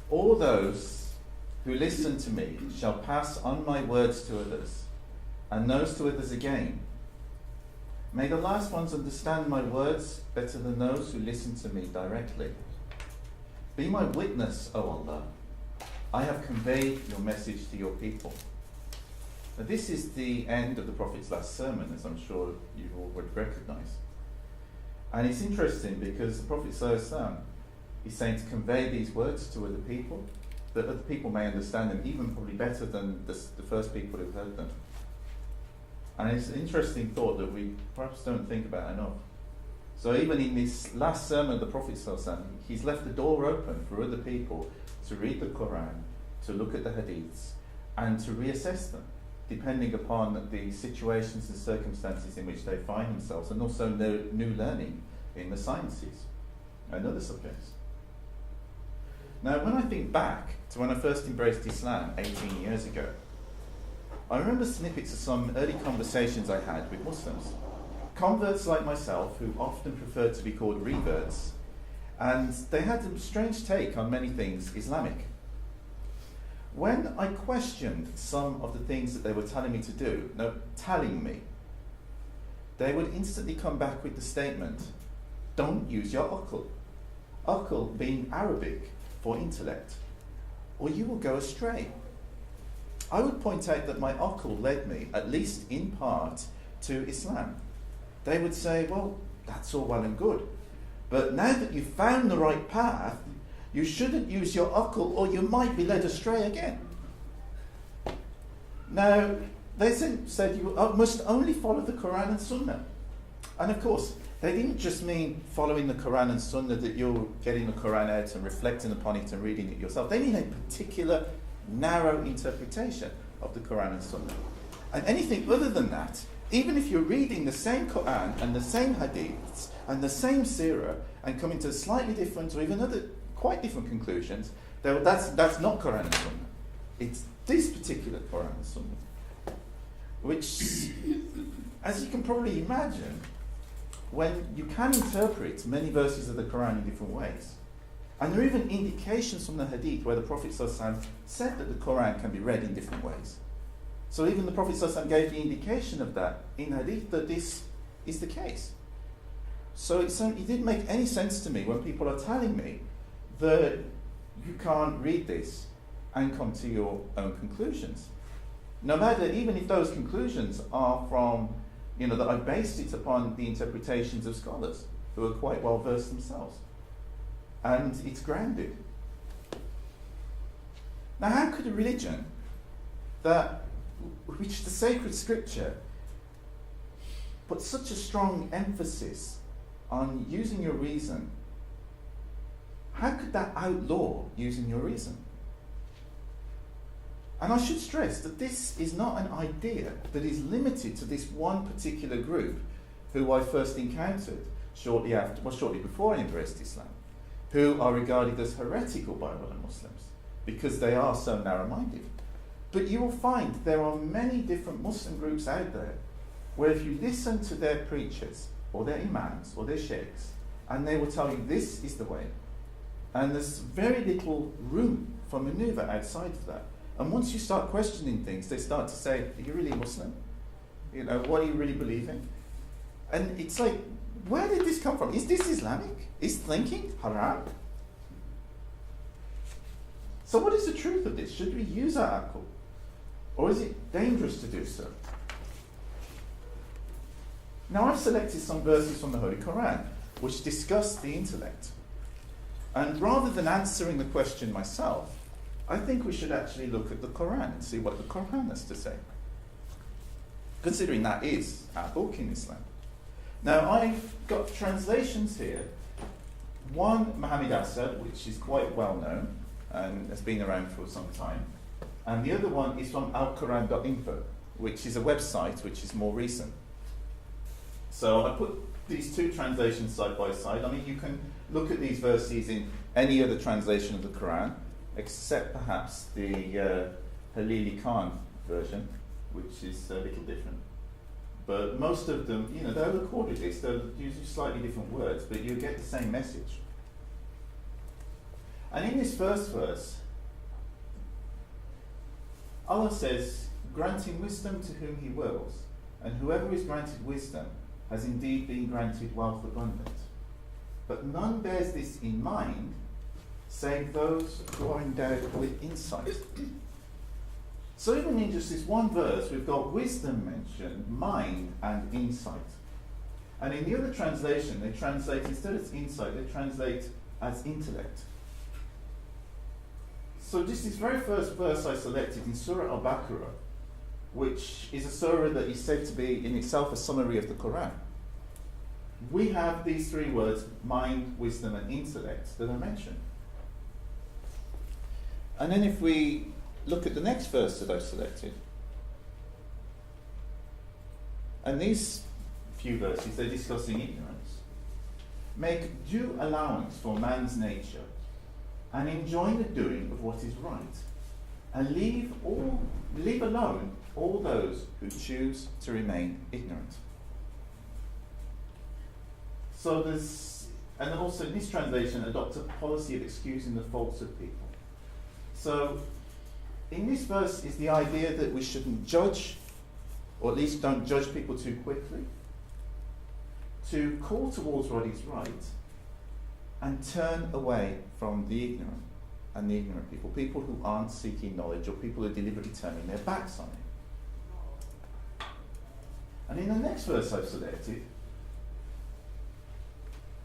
All those who listen to me shall pass on my words to others, and those to others again. May the last ones understand my words better than those who listen to me directly. Be my witness, O Allah. I have conveyed your message to your people. Now, this is the end of the Prophet's last sermon, as I'm sure you all would recognise. And it's interesting because the Prophet ﷺ is saying to convey these words to other people, that other people may understand them even probably better than the first people who heard them. And it's an interesting thought that we perhaps don't think about enough. So even in this last sermon of the Prophet ﷺ, he's left the door open for other people to read the Quran, to look at the hadiths, and to reassess them, depending upon the situations and circumstances in which they find themselves, and also new learning in the sciences and other subjects. Now, when I think back to when I first embraced Islam 18 years ago, I remember snippets of some early conversations I had with Muslims, converts like myself who often preferred to be called reverts, and they had a strange take on many things Islamic. When I questioned some of the things that they were telling me to do, they would instantly come back with the statement, don't use your aql. Aql being Arabic for intellect, or you will go astray. I would point out that my aql led me, at least in part, to Islam. They would say, well, that's all well and good, but now that you've found the right path, you shouldn't use your aql or you might be led astray again. Now, they said you must only follow the Quran and Sunnah. And of course, they didn't just mean following the Quran and Sunnah that you're getting the Quran out and reflecting upon it and reading it yourself. They mean a particular narrow interpretation of the Quran and Sunnah. And anything other than that, even if you're reading the same Quran and the same hadiths and the same seerah and coming to slightly different or even other quite different conclusions, that's not Quran and Sunnah. It's this particular Quran and Sunnah, which, as you can probably imagine, when you can interpret many verses of the Quran in different ways, and there are even indications from the Hadith where the Prophet ﷺ said that the Quran can be read in different ways. So even the Prophet ﷺ gave the indication of that in Hadith that this is the case. So it didn't make any sense to me when people are telling me that you can't read this and come to your own conclusions. No matter, even if those conclusions are from, that I based it upon the interpretations of scholars who are quite well versed themselves. And it's grounded. Now, how could a religion which the sacred scripture put such a strong emphasis on using your reason, how could that outlaw using your reason? And I should stress that this is not an idea that is limited to this one particular group who I first encountered shortly before I embraced Islam, who are regarded as heretical by other Muslims because they are so narrow-minded. But you will find there are many different Muslim groups out there where if you listen to their preachers or their imams or their sheikhs, and they will tell you this is the way, and there's very little room for maneuver outside of that. And once you start questioning things, they start to say, are you really Muslim? What do you really believe in? And it's like, where did this come from? Is this Islamic? Is thinking haram? So what is the truth of this? Should we use our aql? Or is it dangerous to do so? Now I've selected some verses from the Holy Quran which discuss the intellect. And rather than answering the question myself, I think we should actually look at the Quran and see what the Quran has to say, considering that is our book in Islam. Now I've got translations here. One, Muhammad Asad, which is quite well known and has been around for some time. And the other one is from alquran.info, which is a website which is more recent. So I put these two translations side by side. I mean, you can look at these verses in any other translation of the Quran, except perhaps the Halili Khan version, which is a little different. but most of them, they'll record this, they'll use slightly different words, but you get the same message. And in this first verse, Allah says, granting wisdom to whom He wills, and whoever is granted wisdom has indeed been granted wealth abundant. But none bears this in mind, save those who are endowed with insight. So even in just this one verse, we've got wisdom mentioned, mind, and insight. And in the other translation, they translate, instead of insight, they translate as intellect. So just this very first verse I selected in Surah Al-Baqarah, which is a surah that is said to be in itself a summary of the Quran. We have these three words, mind, wisdom, and intellect, that are mentioned. And then if we look at the next verse that I've selected, and these few verses, they're discussing ignorance. Make due allowance for man's nature, and enjoin the doing of what is right, and leave alone all those who choose to remain ignorant. So and also in this translation, adopt a policy of excusing the faults of people. So in this verse is the idea that we shouldn't judge, or at least don't judge people too quickly, to call towards what is right, and turn away from the ignorant and the ignorant people who aren't seeking knowledge, or people who are deliberately turning their backs on it. And in the next verse I've selected,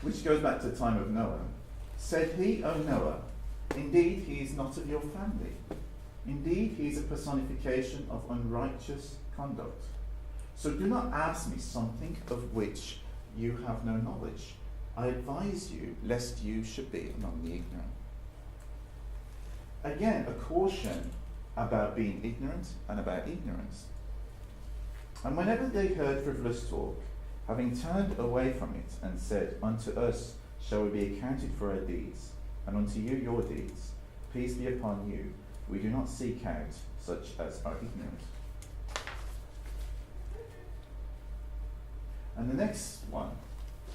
which goes back to the time of Noah, said he, O Noah, indeed he is not of your family. Indeed he is a personification of unrighteous conduct. So do not ask me something of which you have no knowledge. I advise you lest you should be among the ignorant. Again, a caution about being ignorant and about ignorance. And whenever they heard frivolous talk, having turned away from it and said, unto us shall we be accounted for our deeds, and unto you your deeds, peace be upon you, we do not seek out such as are ignorant. And the next one,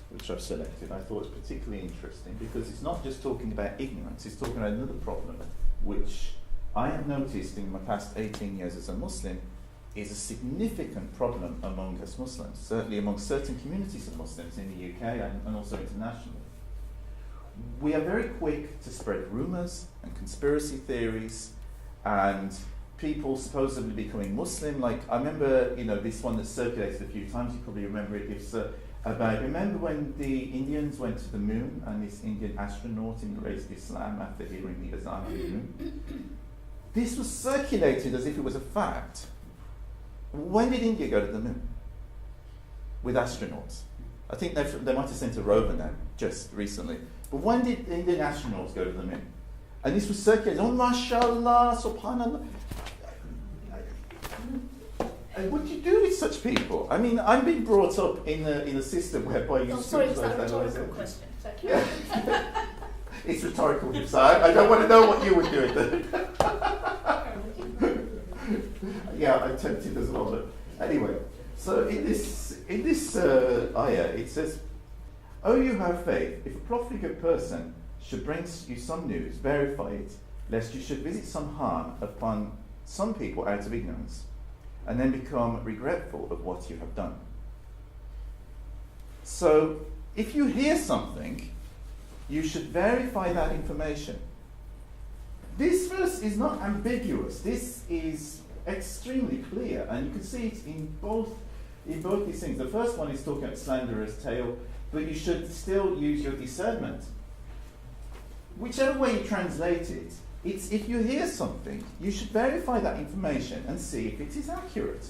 which I've selected, I thought was particularly interesting because it's not just talking about ignorance, it's talking about another problem which I have noticed in my past 18 years as a Muslim is a significant problem among us Muslims, certainly among certain communities of Muslims in the UK and also internationally. We are very quick to spread rumours and conspiracy theories and people supposedly becoming Muslim. Like, I remember, this one that circulated a few times, you probably remember it, gives remember when the Indians went to the moon and this Indian astronaut embraced Islam after hearing the azan on the moon? This was circulated as if it was a fact. When did India go to the moon with astronauts? I think they might have sent a rover now, just recently. But when did the Indian astronauts go to the moon? And this was circulated, oh mashallah, subhanallah. And what do you do with such people? I mean, I'm being brought up in a system whereby you... sorry, it's that rhetorical question. Yeah. It's rhetorical, so I don't want to know what you would do with it. Yeah, I'm tempted as well. But anyway, so in this ayah, it says, "O you have faith, if a profligate person should bring you some news, verify it, lest you should visit some harm upon some people out of ignorance, and then become regretful of what you have done." So, if you hear something, you should verify that information. This verse is not ambiguous. This is extremely clear, and you can see it in both these things. The first one is talking about slanderous tale, but you should still use your discernment. Whichever way you translate it, it's if you hear something, you should verify that information and see if it is accurate.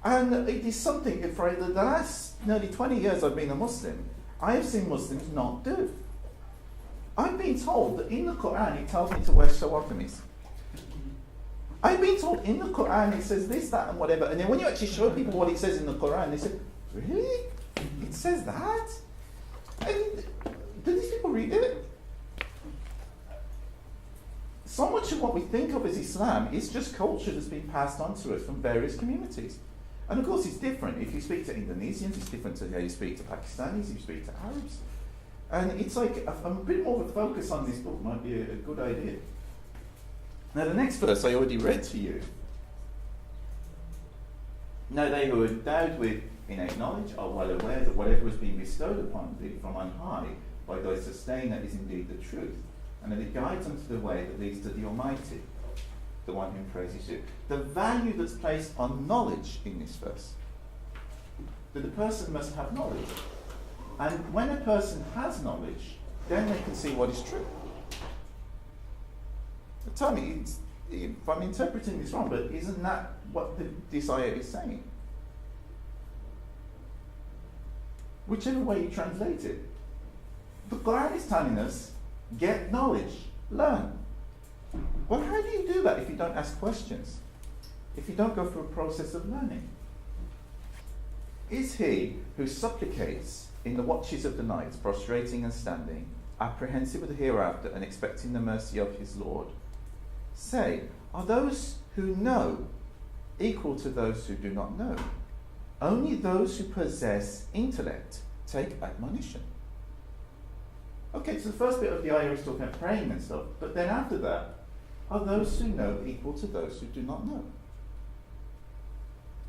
And it is something, for the last nearly 20 years I've been a Muslim, I have seen Muslims not do. I've been told that in the Quran it tells me to wear shawakamis. I've been told in the Quran it says this, that, and whatever, and then when you actually show people what it says in the Quran, they say, really? It says that? And do these people read it? So much of what we think of as Islam is just culture that's been passed on to us from various communities. And of course it's different. If you speak to Indonesians, it's different to how you speak to Pakistanis, you speak to Arabs. And it's like, a bit more of a focus on this book might be a good idea. Now the next verse I already read to you. Now they who are endowed with innate knowledge are well aware that whatever has been bestowed upon thee from on high by thy sustainer is indeed the truth, and that it guides unto the way that leads to the Almighty, the one who praises you. The value that's placed on knowledge in this verse, that the person must have knowledge. And when a person has knowledge, then they can see what is true. Tell me if I'm interpreting this wrong, but isn't that what this ayah is saying? Whichever way you translate it. The Quran is telling us, get knowledge, learn. Well, how do you do that if you don't ask questions? If you don't go through a process of learning? Is he who supplicates in the watches of the night, prostrating and standing, apprehensive of the hereafter and expecting the mercy of his Lord? Say, are those who know equal to those who do not know? Only those who possess intellect take admonition. Okay, so the first bit of the ayah is talking about praying and stuff, but then after that, are those who know equal to those who do not know?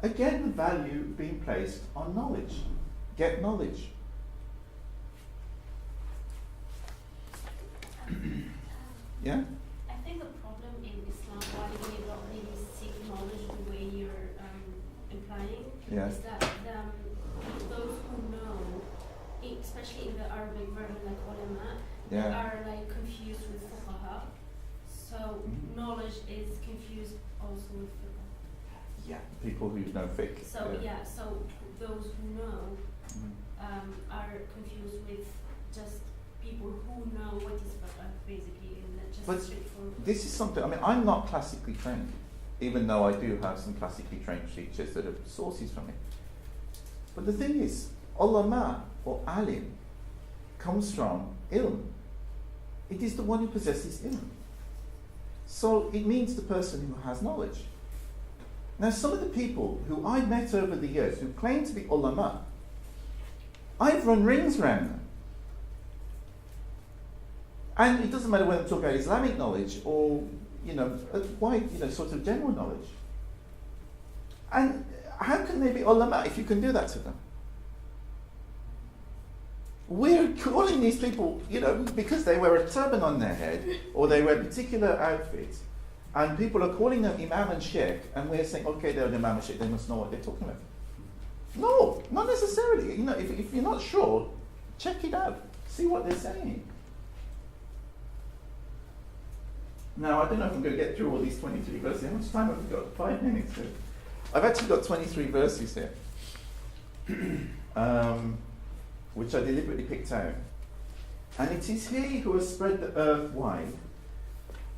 Again, the value being placed on knowledge. Get knowledge. Yeah? I think the problem in Islam, why we don't really seek knowledge the way you're implying, Yeah. is that those who know, especially in the Arabic version, like ulama, Yeah. are like confused with fuqaha. So knowledge is confused also with fiqh. Yeah, people who know fiqh. So so those who know are confused with just people who know what is fiqh, basically, and just But straightforward. this is something, I mean, I'm not classically trained, even though I do have some classically trained teachers that are sources from me. But the thing is, ulama or alim comes from ilm. It is the one who possesses ilm. So it means the person who has knowledge. Now, some of the people who I met over the years who claim to be ulama, I've run rings around them. And it doesn't matter whether I'm talking about Islamic knowledge or, wide, sort of general knowledge. And how can they be ulama if you can do that to them? We're calling these people, because they wear a turban on their head or they wear a particular outfit, and people are calling them imam and sheikh, and we're saying, okay, they're an imam and sheikh, they must know what they're talking about. No, not necessarily. If you're not sure, check it out. See what they're saying. Now, I don't know if I'm going to get through all these 23 verses. How much time have we got? 5 minutes. I've actually got 23 verses here, which I deliberately picked out. And it is he who has spread the earth wide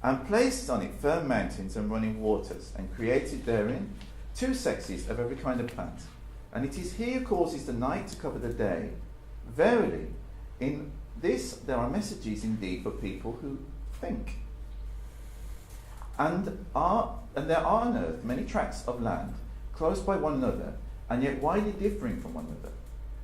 and placed on it firm mountains and running waters, and created therein 2 sexes of every kind of plant. And it is he who causes the night to cover the day. Verily, in this there are messages indeed for people who think. And there are on earth many tracts of land, close by one another, and yet widely differing from one another.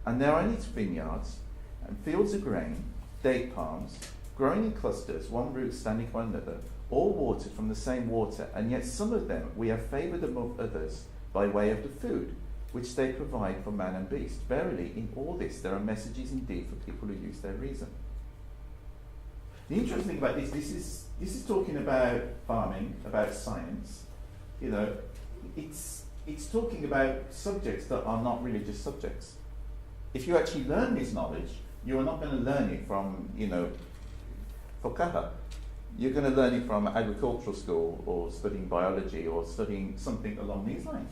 And there are in its vineyards, and fields of grain, date palms, growing in clusters, one root standing one another, all watered from the same water, and yet some of them we have favoured above others by way of the food, which they provide for man and beast. Verily, in all this there are messages indeed for people who use their reason. The interesting thing about this is talking about farming, about science. It's talking about subjects that are not religious subjects. If you actually learn this knowledge, you are not going to learn it from, fuqaha. You're going to learn it from agricultural school or studying biology or studying something along these lines.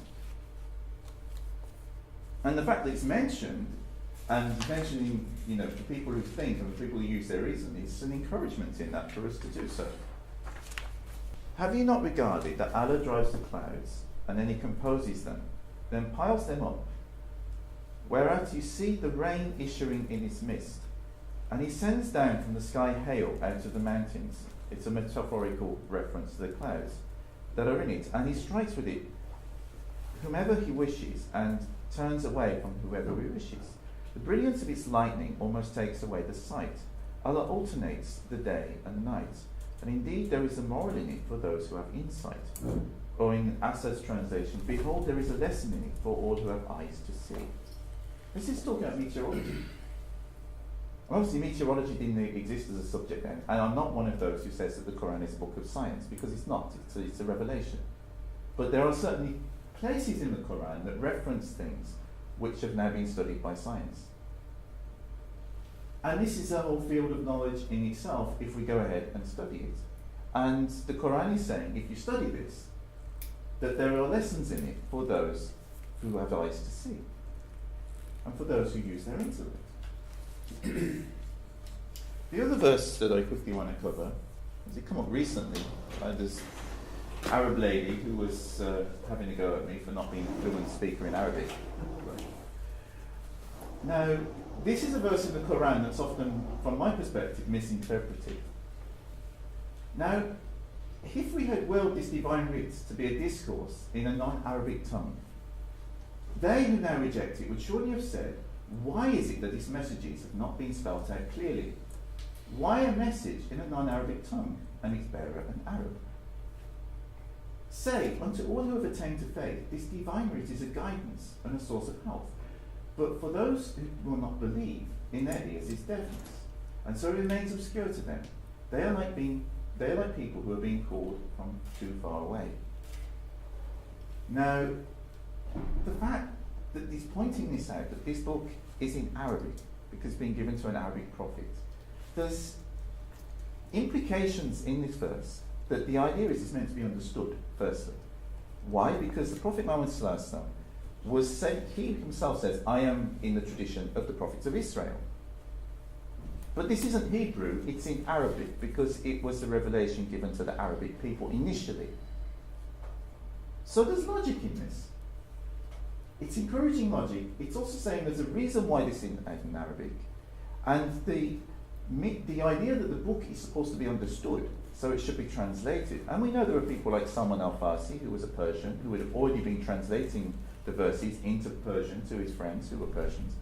And the fact that it's mentioned, and mentioning, for people who think and for people who use their reason, is an encouragement in that for us to do so. Have you not regarded that Allah drives the clouds, and then He composes them, then piles them up, whereas you see the rain issuing in its midst, and He sends down from the sky hail out of the mountains? It's a metaphorical reference to the clouds that are in it, and He strikes with it whomever he wishes and turns away from whoever he wishes. The brilliance of its lightning almost takes away the sight. Allah alternates the day and the night, and indeed there is a moral in it for those who have insight. Or in Asad's translation, behold, there is a lesson in it for all who have eyes to see. This is talking about meteorology. Obviously, meteorology didn't exist as a subject then, and I'm not one of those who says that the Quran is a book of science, because it's not. It's a revelation. But there are certainly places in the Quran that reference things which have now been studied by science. And this is a whole field of knowledge in itself if we go ahead and study it. And the Quran is saying, if you study this, that there are lessons in it for those who have eyes to see, and for those who use their intellect. The other verse that I quickly want to cover, has it come up recently by this Arab lady who was having a go at me for not being a fluent speaker in Arabic. Now, this is a verse in the Quran that's often, from my perspective, misinterpreted. Now, if we had willed this divine writ to be a discourse in a non-Arabic tongue, they who now reject it would surely have said, why is it that its messages have not been spelt out clearly? Why a message in a non-Arabic tongue and its bearer an Arab? Say, unto all who have attained to faith, this divine writ is a guidance and a source of health. But for those who will not believe, in their ears is deafness, and so it remains obscure to them. They are like people who are being called from too far away. Now, the fact that he's pointing this out, that this book is in Arabic, because it's been given to an Arabic prophet, there's implications in this verse that the idea is it's meant to be understood, firstly. Why? Because the Prophet Muhammad was said, he himself says, I am in the tradition of the prophets of Israel. But this isn't Hebrew, it's in Arabic, because it was the revelation given to the Arabic people initially. So there's logic in this. It's encouraging logic. It's also saying there's a reason why this is in Arabic. And the idea that the book is supposed to be understood, so it should be translated. And we know there are people like Salman al-Farsi, who was a Persian, who had already been translating the verses into Persian to his friends who were Persians.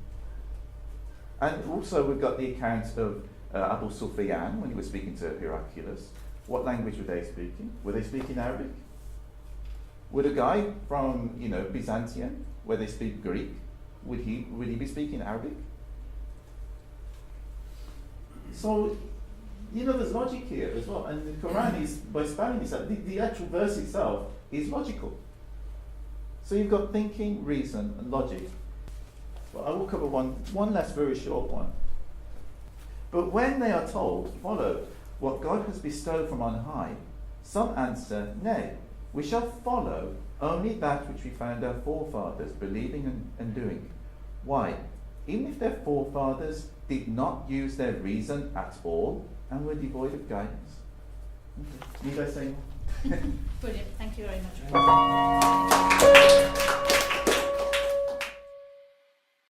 And also we've got the account of Abu Sufyan when he was speaking to Heraclius. What language were they speaking? Were they speaking Arabic? Would a guy from, Byzantium, where they speak Greek, would he be speaking Arabic? So, there's logic here as well. And the Quran is, by spelling this out, the actual verse itself is logical. So you've got thinking, reason, and logic. Well, I will cover one last very short one. But when they are told, follow what God has bestowed from on high, some answer, nay, we shall follow only that which we found our forefathers believing and doing. Why? Even if their forefathers did not use their reason at all and were devoid of guidance. Need I say more? Brilliant, thank you very much.